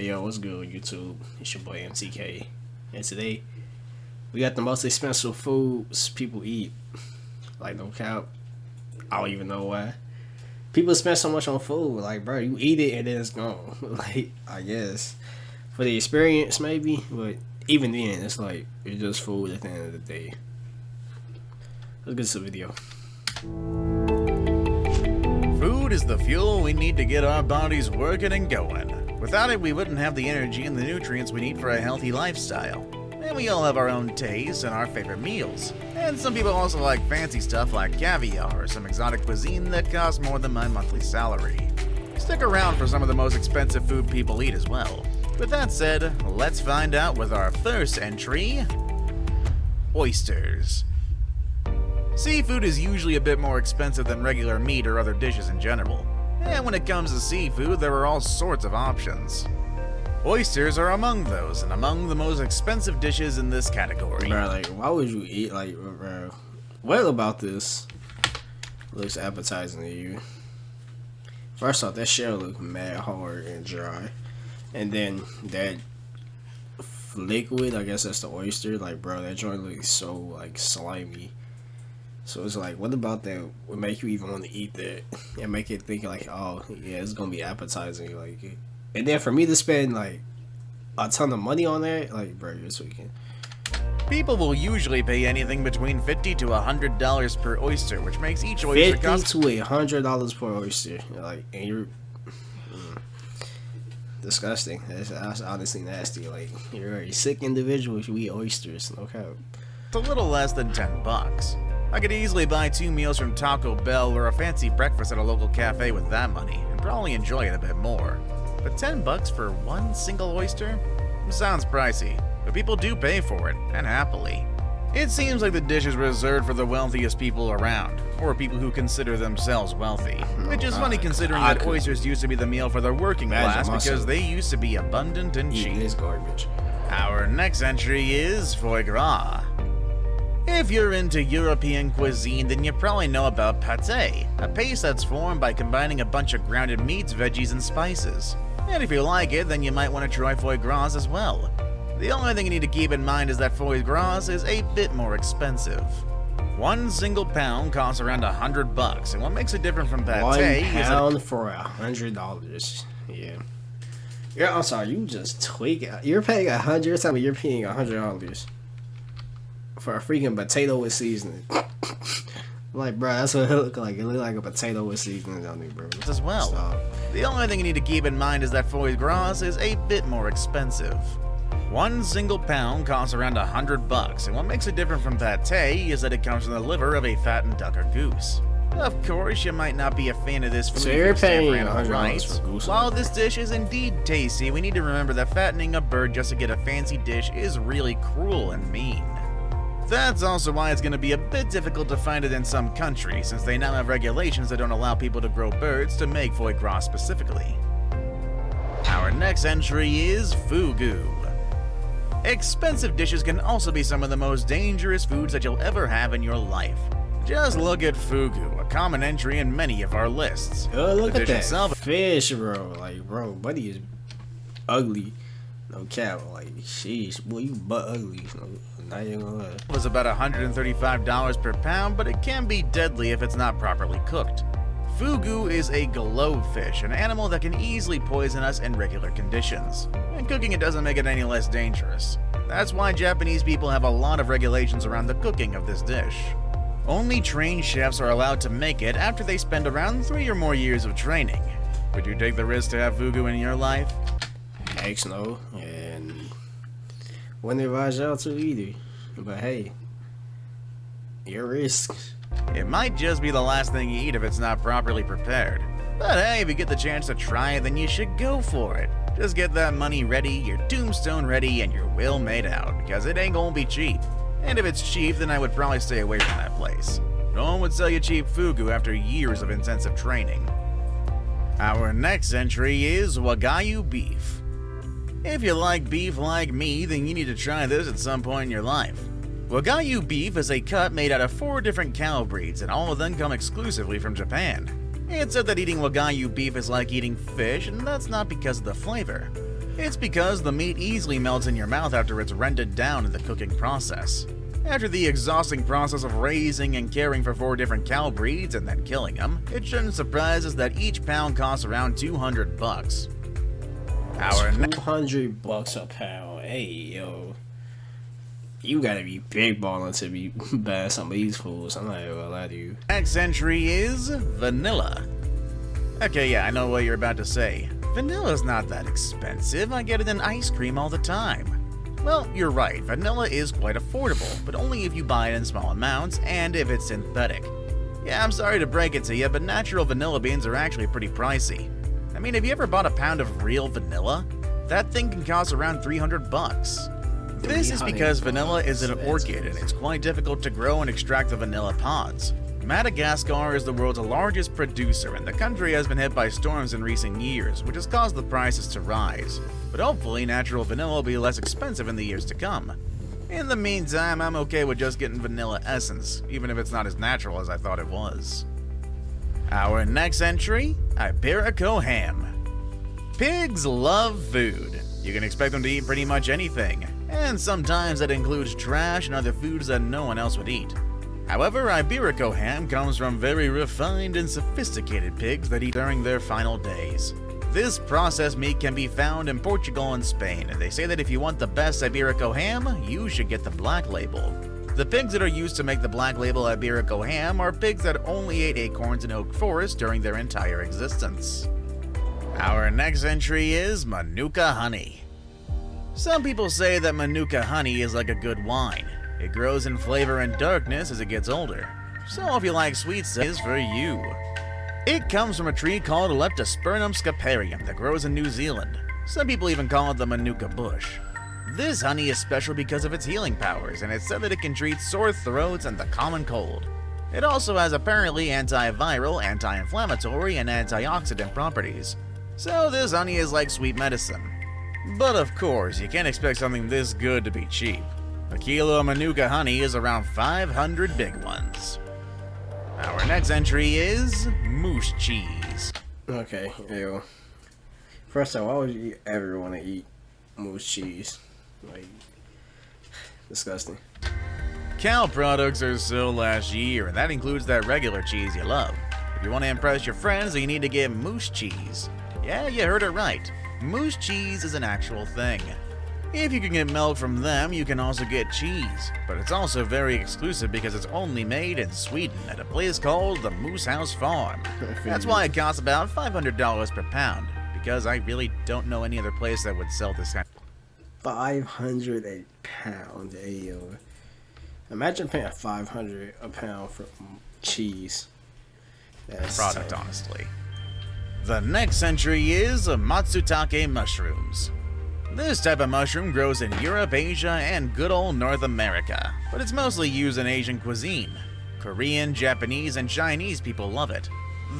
Hey yo, what's good YouTube? It's your boy MTK, and today we got the most expensive foods people eat. Like no cap, I don't even know why. People spend so much on food. Like bro, you eat it and then it's gone. Like I guess for the experience maybe, but even then it's like it's just food at the end of the day. Let's get to the video. Food is the fuel we need to get our bodies working and going. Without it, we wouldn't have the energy and the nutrients we need for a healthy lifestyle. And we all have our own tastes and our favorite meals. And some people also like fancy stuff like caviar or some exotic cuisine that costs more than my monthly salary. Stick around for some of the most expensive food people eat as well. With that said, let's find out with our first entry: oysters. Seafood is usually a bit more expensive than regular meat or other dishes in general. And when it comes to seafood, there are all sorts of options. Oysters are among those, and among the most expensive dishes in this category. Bro, like why would you eat bro? What about this looks appetizing to you? First off, that shell looks mad hard and dry, and then that liquid, I guess that's the oyster. Like bro, that joint looks so like slimy. So it's like, what about that would make you even want to eat that and make it think like, oh yeah, it's gonna be appetizing, like. And then for me to spend like a ton of money on that, like bro, this weekend. People will usually pay anything between $50 to $100 per oyster, which makes each oyster cost $50 to $100 per oyster. Like, and you're disgusting. That's honestly nasty. Like, you're a sick individual if you eat oysters. No cap. a little less than $10. I could easily buy 2 meals from Taco Bell or a fancy breakfast at a local cafe with that money, and probably enjoy it a bit more. But $10 for one single oyster? Sounds pricey, but people do pay for it, and happily. It seems like the dish is reserved for the wealthiest people around, or people who consider themselves wealthy. Which is funny considering that oysters used to be the meal for the working class because they used to be abundant and cheap. This garbage. Our next entry is foie gras. If you're into European cuisine, then you probably know about pâté, a paste that's formed by combining a bunch of grounded meats, veggies, and spices. And if you like it, then you might want to try foie gras as well. The only thing you need to keep in mind is that foie gras is a bit more expensive. One single pound costs around $100, and what makes it different from pâté is that £1 for $100. Yeah, I'm sorry, you just tweak it. You're paying $100. You're telling me you're paying $100 for a freaking potato with seasoning. Like, bro, that's what it look like. It look like a potato with seasoning on it, bro. as well. Stop. The only thing you need to keep in mind is that foie gras is a bit more expensive. One single pound costs around $100, and what makes it different from pâté is that it comes from the liver of a fattened duck or goose. Of course, you might not be a fan of this food. So you're paying animal $100 rights. for goose. While this dish is indeed tasty, we need to remember that fattening a bird just to get a fancy dish is really cruel and mean. That's also why it's going to be a bit difficult to find it in some countries, since they now have regulations that don't allow people to grow birds to make foie gras specifically. Our next entry is fugu. Expensive dishes can also be some of the most dangerous foods that you'll ever have in your life. Just look at fugu, a common entry in many of our lists. Oh, look The at dish that itself fish, bro. Like, bro, buddy is ugly. No cap. Like, sheesh, boy, you butt ugly. No, not even gonna lie. was about $135 per pound, but it can be deadly if it's not properly cooked. Fugu is a glowfish, an animal that can easily poison us in regular conditions. And cooking it doesn't make it any less dangerous. That's why Japanese people have a lot of regulations around the cooking of this dish. Only trained chefs are allowed to make it after they spend around 3 or more years of training. Would you take the risk to have fugu in your life? Heck no, and wouldn't advise y'all to either. But hey, your risk. It might just be the last thing you eat if it's not properly prepared. But hey, if you get the chance to try it, then you should go for it. Just get that money ready, your tombstone ready, and your will made out, because it ain't gonna be cheap. And if it's cheap, then I would probably stay away from that place. No one would sell you cheap fugu after years of intensive training. Our next entry is Wagyu beef. If you like beef like me, then you need to try this at some point in your life. Wagyu beef is a cut made out of 4 different cow breeds, and all of them come exclusively from Japan. It's said that eating Wagyu beef is like eating fish, and that's not because of the flavor. It's because the meat easily melts in your mouth after it's rendered down in the cooking process. After the exhausting process of raising and caring for 4 different cow breeds and then killing them, it shouldn't surprise us that each pound costs around $200. Our $200 a pound. Hey, yo. You gotta be big balling to be buying some of these foods. I'm not even gonna lie to you. next entry is vanilla. Okay, yeah, I know what you're about to say. Vanilla's not that expensive. I get it in ice cream all the time. Well, you're right. Vanilla is quite affordable, but only if you buy it in small amounts and if it's synthetic. Yeah, I'm sorry to break it to you, but natural vanilla beans are actually pretty pricey. I mean, have you ever bought a pound of real vanilla? That thing can cost around $300. This is because vanilla is an orchid and it's quite difficult to grow and extract the vanilla pods. Madagascar is the world's largest producer, and the country has been hit by storms in recent years, which has caused the prices to rise. But hopefully natural vanilla will be less expensive in the years to come. In the meantime, I'm okay with just getting vanilla essence, even if it's not as natural as I thought it was. Our next entry, Iberico ham. Pigs love food. You can expect them to eat pretty much anything, and sometimes that includes trash and other foods that no one else would eat. However, Iberico ham comes from very refined and sophisticated pigs that eat during their final days. This processed meat can be found in Portugal and Spain, and they say that if you want the best Iberico ham, you should get the Black Label. The pigs that are used to make the Black Label Iberico ham are pigs that only ate acorns in oak forest during their entire existence. Our next entry is Manuka honey. Some people say that Manuka honey is like a good wine. It grows in flavor and darkness as it gets older. So if you like sweets, it is for you. It comes from a tree called Leptospermum scaparium that grows in New Zealand. Some people even call it the Manuka bush. This honey is special because of its healing powers, and it's said that it can treat sore throats and the common cold. It also has apparently antiviral, anti-inflammatory, and antioxidant properties. So this honey is like sweet medicine. But of course, you can't expect something this good to be cheap. A kilo of Manuka honey is around 500 big ones. Our next entry is moose cheese. Okay, ew. First of all, why would you ever want to eat moose cheese? Like, disgusting. Cow products are so last year, and that includes that regular cheese you love. If you want to impress your friends, then you need to get moose cheese. Yeah, you heard it right. Moose cheese is an actual thing. If you can get milk from them, you can also get cheese, but it's also very exclusive because it's only made in Sweden at a place called the Moose House Farm. That's why it costs about $500 per pound, because I really don't know any other place that would sell this kind. 500 a pound, ayo. Imagine paying $500 a pound for cheese. That's Product, tough. honestly. The next entry is Matsutake mushrooms. This type of mushroom grows in Europe, Asia, and good old North America, but it's mostly used in Asian cuisine. Korean, Japanese, and Chinese people love it.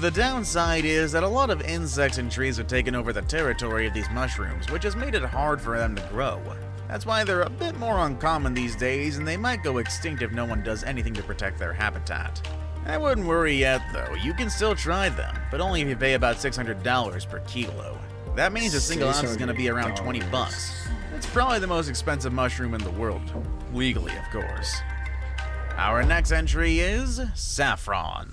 The downside is that a lot of insects and trees have taken over the territory of these mushrooms, which has made it hard for them to grow. That's why they're a bit more uncommon these days, and they might go extinct if no one does anything to protect their habitat. I wouldn't worry yet though, you can still try them, but only if you pay about $600 per kilo. That means a single ounce is going to be around $20. It's probably the most expensive mushroom in the world. Legally, of course. Our next entry is saffron.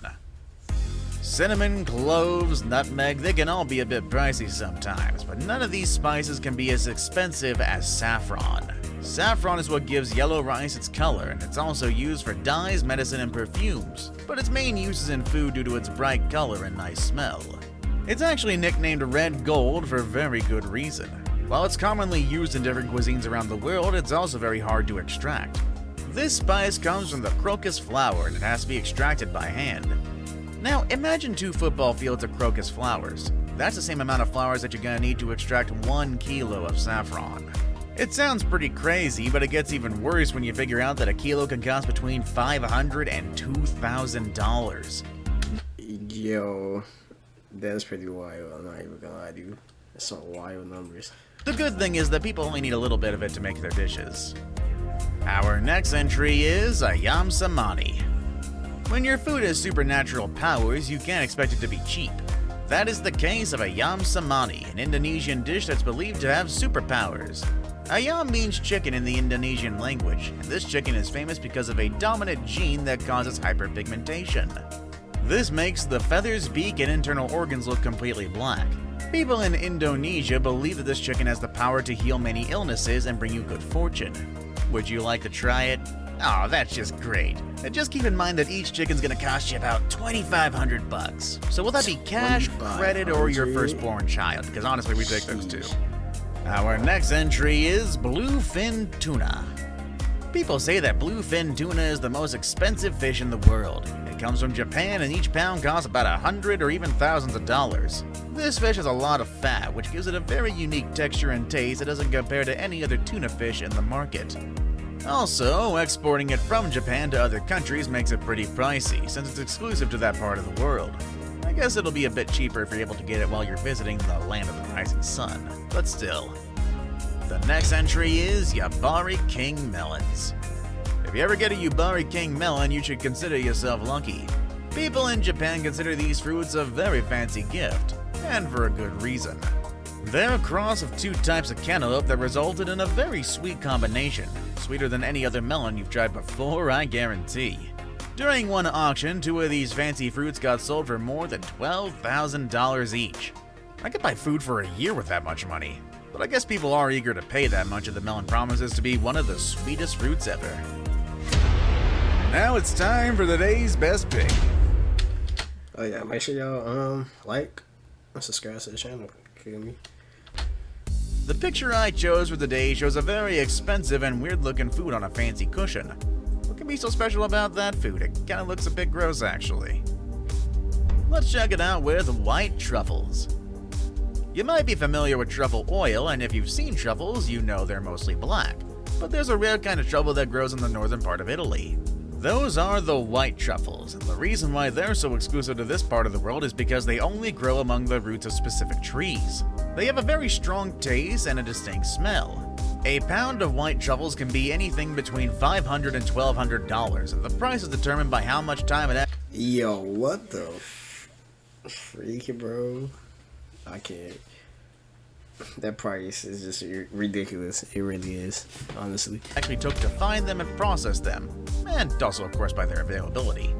Cinnamon, cloves, nutmeg, they can all be a bit pricey sometimes, but none of these spices can be as expensive as saffron. Saffron is what gives yellow rice its color, and it's also used for dyes, medicine, and perfumes, but its main use is in food due to its bright color and nice smell. It's actually nicknamed red gold for very good reason. While it's commonly used in different cuisines around the world, it's also very hard to extract. This spice comes from the crocus flower and it has to be extracted by hand. Now imagine 2 football fields of crocus flowers. That's the same amount of flowers that you're gonna need to extract 1 kilo of saffron. It sounds pretty crazy, but it gets even worse when you figure out that a kilo can cost between $500 and $2,000. Yo. That's pretty wild, I'm not even gonna lie to you. That's some wild numbers. The good thing is that people only need a little bit of it to make their dishes. Our next entry is Ayam Samani. When your food has supernatural powers, you can't expect it to be cheap. That is the case of ayam samani, an Indonesian dish that's believed to have superpowers. Ayam means chicken in the Indonesian language, and this chicken is famous because of a dominant gene that causes hyperpigmentation. This makes the feathers, beak, and internal organs look completely black. People in Indonesia believe that this chicken has the power to heal many illnesses and bring you good fortune. Would you like to try it? Oh, that's just great. And just keep in mind that each chicken's gonna cost you about $2,500. So will that be cash, credit, or your firstborn child? Because honestly, we take those too. Our next entry is bluefin tuna. People say that bluefin tuna is the most expensive fish in the world. It comes from Japan and each pound costs about $100 or even thousands of dollars. This fish has a lot of fat, which gives it a very unique texture and taste that doesn't compare to any other tuna fish in the market. Also, exporting it from Japan to other countries makes it pretty pricey, since it's exclusive to that part of the world. I guess it'll be a bit cheaper if you're able to get it while you're visiting the land of the rising sun, but still. The next entry is Yabari King melons. If you ever get a Yabari King melon, you should consider yourself lucky. People in Japan consider these fruits a very fancy gift, and for a good reason. They're a cross of two types of cantaloupe that resulted in a very sweet combination, sweeter than any other melon you've tried before, I guarantee. During one auction, two of these fancy fruits got sold for more than $12,000 each. I could buy food for a year with that much money, but I guess people are eager to pay that much if the melon promises to be one of the sweetest fruits ever. Now it's time for the day's best pick. Oh yeah, make sure y'all like and subscribe to the channel. Kidding me? The picture I chose for the day shows a very expensive and weird looking food on a fancy cushion. What can be so special about that food? It kinda looks a bit gross actually. Let's check it out with white truffles. You might be familiar with truffle oil, and if you've seen truffles, you know they're mostly black. But there's a rare kind of truffle that grows in the northern part of Italy. Those are the white truffles, and the reason why they're so exclusive to this part of the world is because they only grow among the roots of specific trees. They have a very strong taste and a distinct smell. A pound of white truffles can be anything between $500 and $1,200, and the price is determined by how much time it has. Yo, what the freak, bro? I can't. That price is just ridiculous. It really is, honestly. Actually took to find them and process them, and also of course by their availability.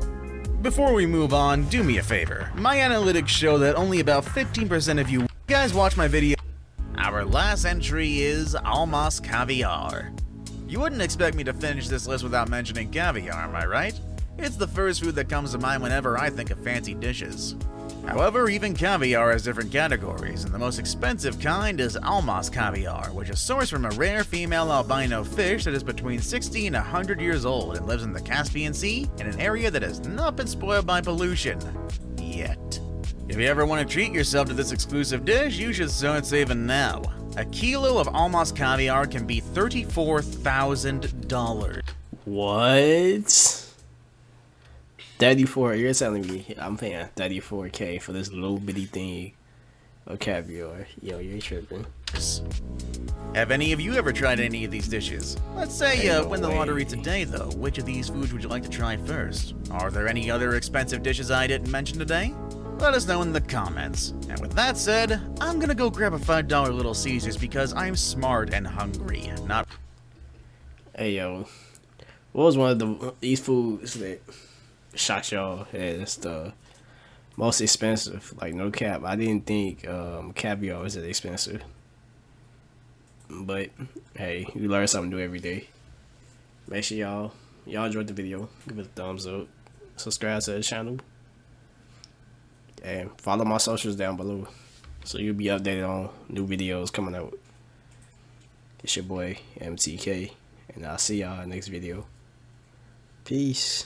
Before we move on, do me a favor. My analytics show that only about 15% of you guys watch my video. Our last entry is almas caviar. You wouldn't expect me to finish this list without mentioning caviar, am I right? It's the first food that comes to mind whenever I think of fancy dishes. However, even caviar has different categories, and the most expensive kind is almas caviar, which is sourced from a rare female albino fish that is between 60 and 100 years old and lives in the Caspian Sea in an area that has not been spoiled by pollution. Yet. If you ever want to treat yourself to this exclusive dish, you should start saving now. A kilo of almas caviar can be $34,000. What? 34, you're telling me I'm paying $34K for this little bitty thing of caviar? Yo, you're tripping. Have any of you ever tried any of these dishes? Let's say you win the lottery today though, which of these foods would you like to try first? Are there any other expensive dishes I didn't mention today? Let us know in the comments. And with that said, I'm gonna go grab a $5 Little Caesars because I'm smart and hungry, not... Hey yo, what was one of these foods that shocked y'all as the most expensive? Like, no cap, I didn't think caviar was that expensive. But hey, you learn something new every day. Make sure y'all enjoyed the video. Give it a thumbs up, subscribe to the channel, and follow my socials down below so you'll be updated on new videos coming out. It's your boy MTK, and I'll see y'all in the next video. Peace.